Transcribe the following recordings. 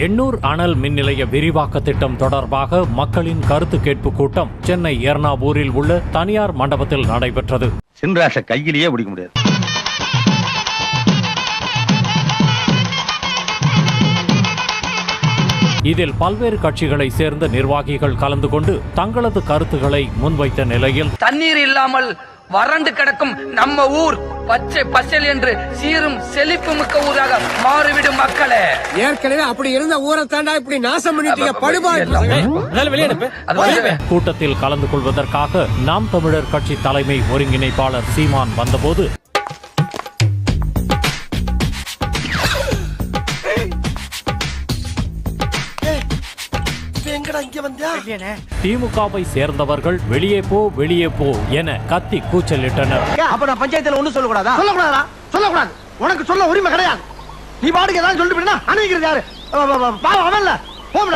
எண்ணூர் அனல் மின் நிலைய விரிவாக்க திட்டம் தொடர்பாக மக்களின் கருத்து கேட்பு கூட்டம் சென்னை எர்ணாவூரில் உள்ள தனியார் மண்டபத்தில் நடைபெற்றது. சின்ராச கையிலேயே பிடிக்க முடியாது. இதில் பல்வேறு கட்சிகளை சேர்ந்த நிர்வாகிகள் கலந்து கொண்டு தங்களது கருத்துக்களை முன்வைத்த நிலையில் தண்ணீர் இல்லாமல் வறண்டு கிடக்கும் நம்ம ஊர் பச்சை பசல் என்று சீரும் செழிப்பு மிக்க ஊராக மாறிவிடும் மக்களே. ஏற்கனவே அப்படி இருந்த ஊரை தாண்டா இப்படி நாசம் பண்ணிட்டீங்க. கூட்டத்தில் கலந்து கொள்வதற்காக நாம் தமிழர் கட்சி தலைமை ஒருங்கிணைப்பாளர் சீமான் வந்தபோது திமுகவை சேர்ந்தவர்கள் வெளியே போ என கத்தி கூச்சலிட்டனர். அப்ப நான் பஞ்சாயத்துல ஒண்ணு சொல்லக்கூடாதா? சொல்லக்கூடாது. உனக்கு சொல்ல உரிமை கிடையாது. நீ பாட்டுக்கு ஏதாவது சொல்லிட்டு அனுப்பிக்கிறது யாரு?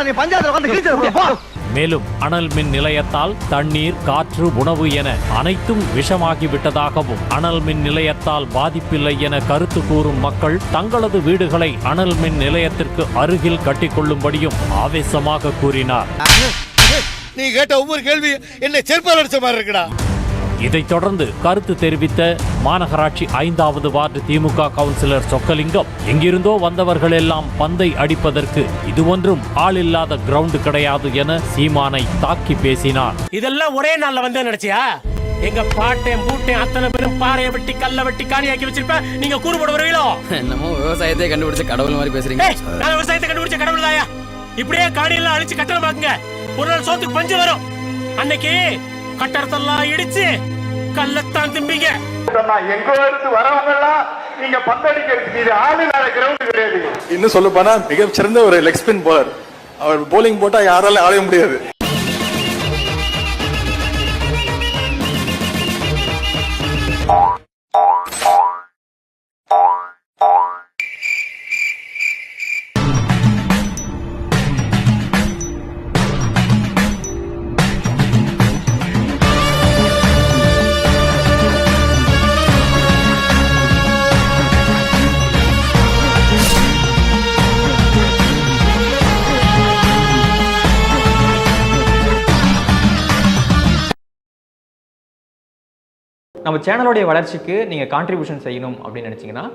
நீ பஞ்சாயத்துல. மேலும் அனல் மின் நிலையத்தால் தண்ணீர், காற்று, உணவு என அனைத்தும் விஷமாகிவிட்டதாகவும் அனல் மின் நிலையத்தால் பாதிப்பில்லை என கருத்து கூறும் மக்கள் தங்களது வீடுகளை அனல் மின் நிலையத்திற்கு அருகில் கட்டிக்கொள்ளும்படியும் ஆவேசமாக கூறினார். நீ கேட்ட ஒவ்வொரு கேள்வி என்ன செருப்பால் அடிச்ச மாதிரி இருக்குடா. இதைத் தொடர்ந்து கருத்து தெரிவித்த மாநகராட்சி 5வது வார்டு திமுக கவுன்சிலர் சொக்கலிங்கம், எங்கிருந்தோ வந்தவர்கள் எல்லாம் பந்தை அடிப்பதற்கு இது ஒன்றும் ஆள் இல்லாத கிரவுண்ட் கிடையாது என சீமானை தாக்கி பேசினார். இதெல்லாம் ஒரே நாள்ல வந்து நினைச்சியா? எங்க பாட்டேன் பூட்டேன் அத்தனை பேரும் பாறையை வெட்டி கல்ல வெட்டி காணியாக்கி வச்சிருப்ப, நீங்க கூறு போட வருவீங்களோ? என்னமோ விவசாயத்தை கண்டுபிடிச்ச கடவுள் மாதிரி பேசுறீங்க. நான் விவசாயத்தை கண்டுபிடிச்ச கடவுள் தாயா? இப்படியே காணியெல்லாம் அழிச்சு கட்டணமாக்குங்க, ஒரு நாள் சோத்துக்கு பஞ்சம் வரும். அன்னைக்கு கட்டடத்தெல்லாம் இடிச்சு கல்லத்தான் திம்பிங்க. எங்க இருந்து வரவங்க எல்லாம் நீங்க பந்தடிக்கிறதுக்கு இது ஆளுநர் கிரவுண்ட் கிடையாது. இன்னும் சொல்ல போனா மிகச்சிறந்த ஒரு லெக் ஸ்பின் போலர். அவர் போலிங் போட்டா யாரால ஆள முடியாது. நம்ம சேனலோடைய வளர்ச்சிக்கு நீங்கள் கான்ட்ரிபியூஷன் செய்யணும் அப்படின்னு நினச்சிங்கன்னா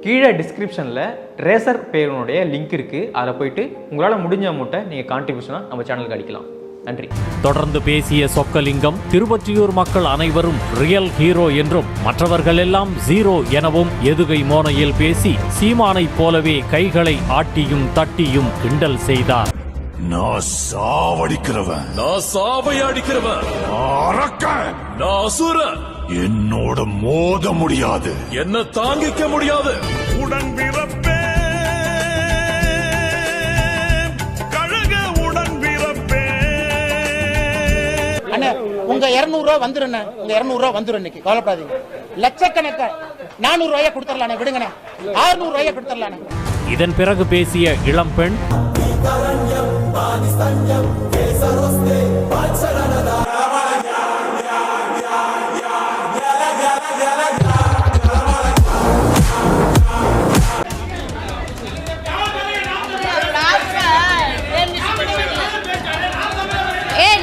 கீழே டிஸ்கிரிப்ஷனில் ரேசர் பேருனுடைய லிங்க் இருக்குது. அதில் போயிட்டு உங்களால் முடிஞ்ச அமௌண்ட்டை நீங்கள் கான்ட்ரிபியூஷனாக நம்ம சேனலுக்கு அடிக்கலாம். நன்றி. தொடர்ந்து பேசிய சொக்கலிங்கம், திருவொற்றியூர் மக்கள் அனைவரும் ரியல் ஹீரோ என்றும் மற்றவர்கள் எல்லாம் ஜீரோ எனவும் எதுகை மோனையில் பேசி சீமானை போலவே கைகளை ஆட்டியும் தட்டியும் கிண்டல் செய்தார். நான் சாவடிக்கிறவன், நான் சாவை அடிக்கிறவன், நான் அசுரன். என்னோட மோத முடியாது, என்ன தாங்கிக்க முடியாது. உடன் பிறப்பே கழக உடன் பிறப்பே. அண்ணா உங்க 200 ரூபாய் வந்துரும். உங்க 200 ரூபாய் வந்துரும். இன்னைக்கு கவலைப்படாதீங்க. லட்சக்கணக்கா 400 ரூபாயை கொடுத்துடலாம். விடுங்கண்ணே, 600 ரூபாயை கொடுத்துடலாம். இதன் பிறகு பேசிய இளம்பெண்,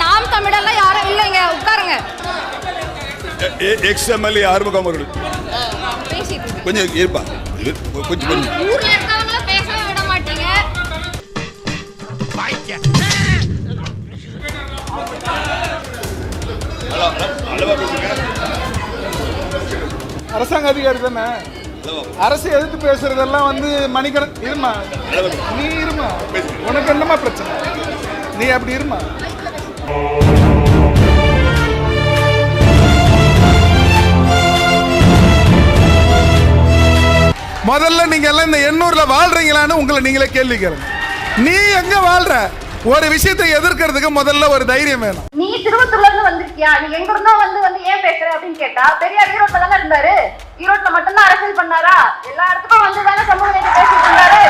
நாம் தமிழெல்லாம் யாரும் இல்லைங்க, உட்காருங்க. எக்ஸ்எம்எல்ஏ ஆறுமுகம் அவர்கள் கொஞ்சம் இருப்பா, கொஞ்சம் ஊர்ல இருக்கவங்க பேசவே விட மாட்டீங்க. அரசாங்க அதிகாரி தானே. அரசை எதிர்த்து பேசுறதெல்லாம் வந்து மணிக்கணன் இருமா, நீ இருமா, உனக்கு என்னமா பிரச்சனை, நீ அப்படி இருமா. முதல்ல நீங்க எல்லாம் இந்த 800ல வாழ்றீங்களான்னு உங்களை நீங்களே கேள்வி கேளுங்க. நீ எங்க வாழ்ற? ஒரு விஷயத்தை எதிர்க்கிறதுக்கு முதல்ல ஒரு தைரியம் வேணும். நீ திருவத்தூர்ல இருந்து வந்திருக்கியா? நீ எங்க இருந்தோ வந்து ஏன் பேசுற அப்படின்னு கேட்டா, பெரியார் ஈரோட்ல தானே இருந்தாரு. ஈரோட்ல மட்டும்தான் அரசியல் பண்ணாரா? எல்லா இடத்துக்கும் வந்து தானே சமூக நீதி பேசிட்டு இருந்தாரு.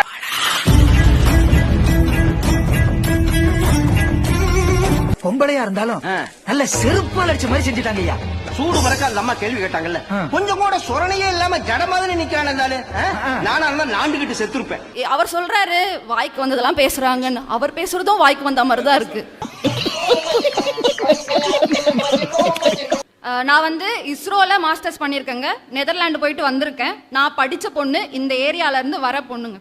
பொம்பளையா இருந்தாலும் நல்ல செருப்பால் அடிச்ச மாதிரி செஞ்சுட்டாங்க ஐயா. சூடு பறக்க அந்த அம்மா கேள்வி கேட்டாங்கல்ல, கொஞ்சம் கூட சொரணையே இல்லாம ஜட மாதிரி நிக்கிறானே தானே, நானா லாண்டுகிட்டு செத்துருப்பேன். அவர் சொல்றாரு வாய்க்கு வந்ததெல்லாம் பேசுறாங்கன்னு, அவர் பேசுறதும் வாய்க்கு வந்த மாதிரி தான் இருக்கு. நான் வந்து இஸ்ரோல மாஸ்டர்ஸ் பண்ணியிருக்கேங்க, நெதர்லாண்டு போயிட்டு வந்திருக்கேன். நான் படிச்ச பொண்ணு, இந்த ஏரியால இருந்து வர பொண்ணுங்க.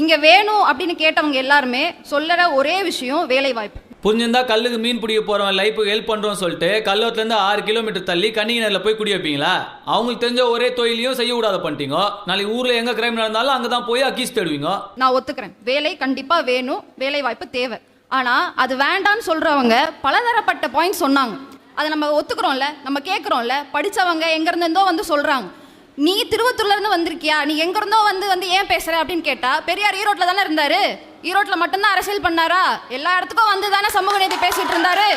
இங்க வேணும் அப்படின்னு கேட்டவங்க எல்லாருமே சொல்லுற ஒரே விஷயம் வேலை வாய்ப்பு. புரிஞ்சிருந்தா கல்லுக்கு மீன் பிடிக்க போறோம், லைஃபுக்கு ஹெல்ப் பண்றோம் சொல்லிட்டு கல்லூத்துல இருந்து 6 கிலோமீட்டர் தள்ளி கன்னிகிணறுல போய் குடி வைப்பீங்களா? அவங்களுக்கு தெரிஞ்ச ஒரே தொழிலையும் செய்ய கூடாத பண்ணிட்டீங்க. நாளைக்கு ஊர்ல எங்க கிரைம் நடந்தாலும் அங்கதான் போய் அக்கீஸ் தேடுவீங்க. நான் ஒத்துக்கிறேன், வேலை கண்டிப்பா வேணும், வேலை வாய்ப்பு தேவை. ஆனா அது வேண்டான்னு சொல்றவங்க பலதரப்பட்ட பாயிண்ட் சொன்னாங்க. அதை நம்ம ஒத்துக்கிறோம்ல, நம்ம கேட்குறோம்ல. படிச்சவங்க எங்க இருந்தோ வந்து சொல்றாங்க, நீ திருவத்தூர்ல இருந்து வந்திருக்கியா, நீ எங்க இருந்தோ வந்து ஏன் பேசுற அப்படின்னு கேட்டா, பெரியார் ஈரோட்ல தானே இருந்தாரு, ஈரோட்ல மட்டும்தான் அரசியல் பண்ணாரா? எல்லா இடத்துக்கும் வந்து தானே சமூக நீதி பேசிட்டு இருந்தாரு.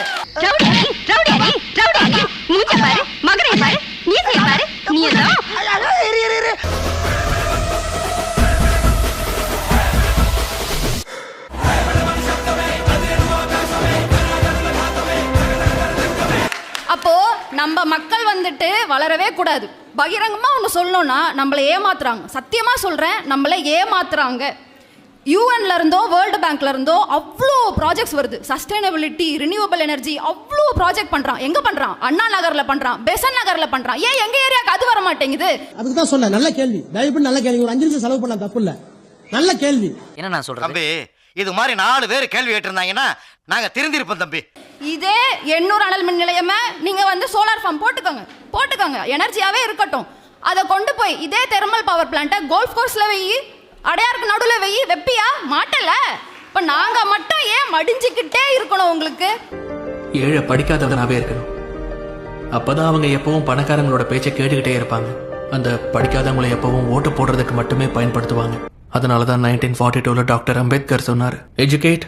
அப்போ நம்ம மக்கள் வந்துட்டு வளரவே கூடாது. பகிரங்கமா ஒன்று சொல்லணும்னா நம்மளை ஏமாத்துறாங்க. சத்தியமா சொல்றேன், நம்மளை ஏமாத்துறாங்க. யூஎன்ல இருந்தோ வேர்ல்டு பேங்க்ல இருந்தோ அவ்வளோ ப்ராஜெக்ட்ஸ் வருது. சஸ்டைனபிலிட்டி, ரினியூவபிள் எனர்ஜி, அவ்வளோ ப்ராஜெக்ட் பண்றான். எங்க பண்றான்? அண்ணா நகர்ல பண்றான், பெசன் நகர்ல பண்றான். ஏன் எங்க ஏரியாக்கு அது வர மாட்டேங்குது? அதுக்கு தான் சொன்னேன், நல்ல கேள்வி, தயவு நல்ல கேள்வி. ஒரு 5 நிமிஷம் செலவு பண்ண தப்பு இல்ல, நல்ல கேள்வி. என்ன நான் சொல்றேன் தம்பி, இது மாதிரி 4 பேர் கேள்வி கேட்டிருந்தாங்கன்னா நாங்க திருந்திருப்போம் தம்பி. இதே 800 அனல் மின் நிலையமா நீங்க வந்து சோலார் ஃபார்ம் போட்டுக்கோங்க, எனர்ஜியாவே இருக்கட்டும். அதை கொண்டு போய் இதே தெர்மல் பவர் பிளான்ட்டை கோல்ஃப் கோர்ஸ்ல வெயி, அடையாருக்கு நடுவில் வெயி, வெப்பியா மாட்டல. இப்ப நாங்க மட்டும் ஏன் மடிஞ்சுக்கிட்டே இருக்கணும்? உங்களுக்கு ஏழை படிக்காதவனாவே இருக்கணும், அப்பதான் அவங்க எப்பவும் பணக்காரங்களோட பேச்சை கேட்டுக்கிட்டே இருப்பாங்க. அந்த படிக்காதவங்களை எப்பவும் ஓட்டு போடுறதுக்கு மட்டுமே பயன்படுத்துவாங்க. அதனாலதான் 1942 டாக்டர் அம்பேத்கர் சொன்னார், எஜுகேட்,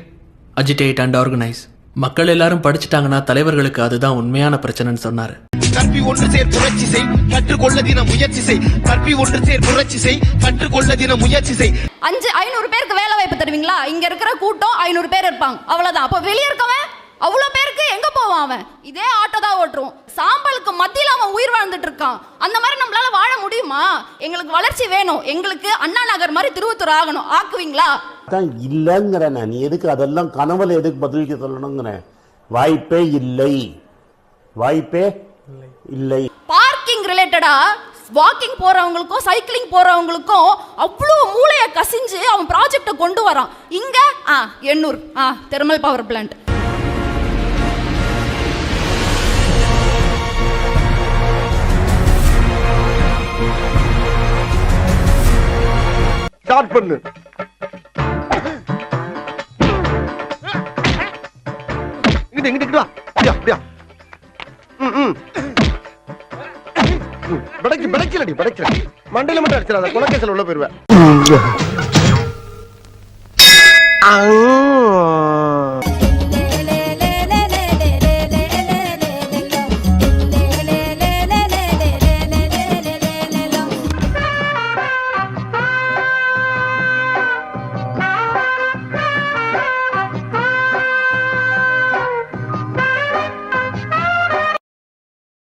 அஜிடேட் அண்ட் ஆர்கனைஸ். மக்கள் எல்லாரும் படிச்சுட்டாங்கன்னா தலைவர்களுக்கு அதுதான் உண்மையான பிரச்சனைன்னு சொன்னாரு. கல்வி ஒன்று சேர் புரட்சி செய், கற்றுக்கொள்ள தின முயற்சி செய். கல்வி ஒன்று சேர் புரட்சி செய், கற்றுக்கொள்ள தின முயற்சி செய். 500 பேருக்கு வேலை வாய்ப்பு தருவீங்களா? இங்க இருக்கிற கூட்டம் 500 பேர் இருப்பாங்க, அவ்வளவுதான். அப்ப வெளியே இருக்கவன் அவ்வளோ பேருக்கு எங்க போவான்? அவன் இதே ஆட்டோ தான் ஓட்டுறோம், சாம்பலுக்கு மத்தியில் அவன் உயிர் வாழ்ந்துட்டு இருக்கான். அந்த மாதிரி நம்மளால வாழ முடியுமா? எங்களுக்கு வளர்ச்சி வேணும், எங்களுக்கு அண்ணா நகர் மாதிரி திருவத்தூர் ஆகணும். ஆக்குவீங்களா? இல்லங்கிற நீ எதுக்கு அதெல்லாம் கனவுல எதுக்கு பதிலுக்கு சொல்லணுங்கிற? வாய்ப்பே இல்லை, வாய்ப்பே இல்லை. பார்க்கிங் ரிலேட்டடா வாக்கிங் போறவங்களுக்கும் சைக்கிளிங் போறவங்களுக்கும் அவ்வளோ மூளைய கசிஞ்சு அவன் ப்ராஜெக்டை கொண்டு வரான். இங்க 800 தெர்மல் பவர் பிளான்ட். ஸ்டார்ட் பண்ணு. இங்கிட்டு வா. அப்படியா? படைக்கலடி மண்டையில மட்டும் அடிச்சிடாத, கொலைகேஸ்ல உள்ள போயிருவேன்.